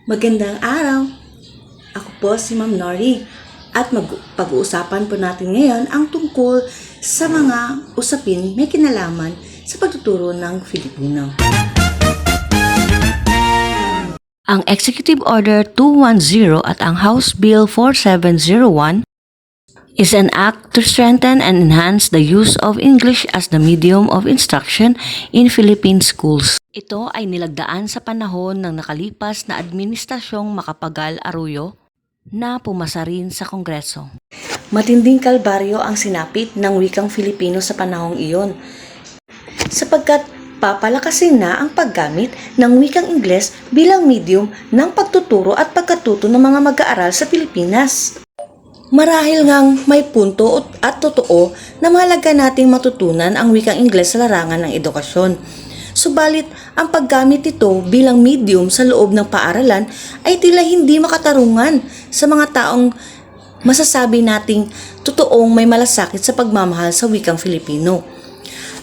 Magandang araw! Ako po si Ma'am Nori at pag-uusapan po natin ngayon ang tungkol sa mga usapin may kinalaman sa pagtuturo ng Filipino. Ang Executive Order 210 at ang House Bill 4701 is an act to strengthen and enhance the use of English as the medium of instruction in Philippine schools. Ito ay nilagdaan sa panahon ng nakalipas na Administrasyong Macapagal Arroyo na pumasa rin sa Kongreso. Matinding kalbaryo ang sinapit ng wikang Filipino sa panahong iyon, sapagkat papalakasin na ang paggamit ng wikang Ingles bilang medium ng pagtuturo at pagkatuto ng mga mag-aaral sa Pilipinas. Marahil ngang may punto at totoo na mahalaga nating matutunan ang wikang Ingles sa larangan ng edukasyon. Subalit, ang paggamit nito bilang medium sa loob ng paaralan ay tila hindi makatarungan sa mga taong masasabi nating totoong may malasakit sa pagmamahal sa wikang Filipino.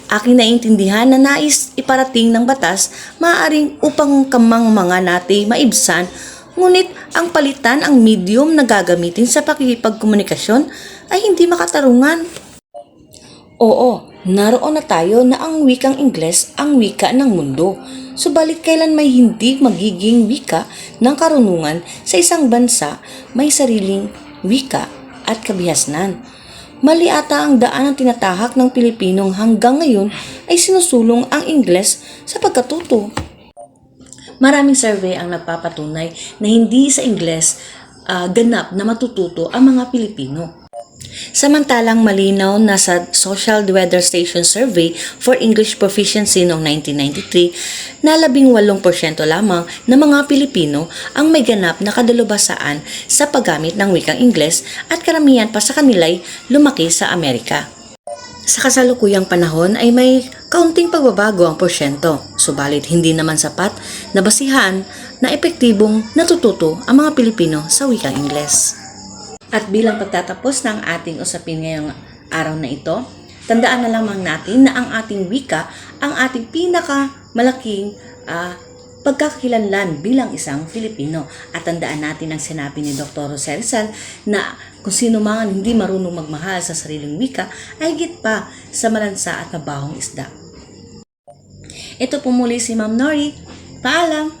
Aking naiintindihan na nais iparating ng batas maaaring upang mga natin maibsan, ngunit ang palitan ang medium na gagamitin sa pakikipagkomunikasyon ay hindi makatarungan. Oo, naroon na tayo na ang wikang Ingles ang wika ng mundo. Subalit kailan may hindi magiging wika ng karunungan sa isang bansa may sariling wika at kabihasnan. Mali ata ang daan ng tinatahak ng Pilipinong hanggang ngayon ay sinusulong ang Ingles sa pagkatuto. Maraming survey ang nagpapatunay na hindi sa Ingles ganap na matututo ang mga Pilipino. Samantalang malinaw na sa Social Weather Station Survey for English Proficiency noong 1993 na 18% lamang ng mga Pilipino ang may ganap na kadalubhasaan sa paggamit ng wikang Ingles at karamihan pa sa kanila'y lumaki sa Amerika. Sa kasalukuyang panahon ay may kaunting pagbabago ang porsyento, subalit hindi naman sapat na basihan na epektibong natututo ang mga Pilipino sa wikang Ingles. At bilang pagtatapos ng ating usapin ngayong araw na ito, tandaan na lamang natin na ang ating wika ang ating pinakamalaking pagkakakilanlan bilang isang Filipino. At tandaan natin ang sinabi ni Dr. Jose Rizal na kung sino man hindi marunong magmahal sa sariling wika ay higit pa sa malansa at mabahong isda. Ito po muli si Ma'am Nori. Paalam!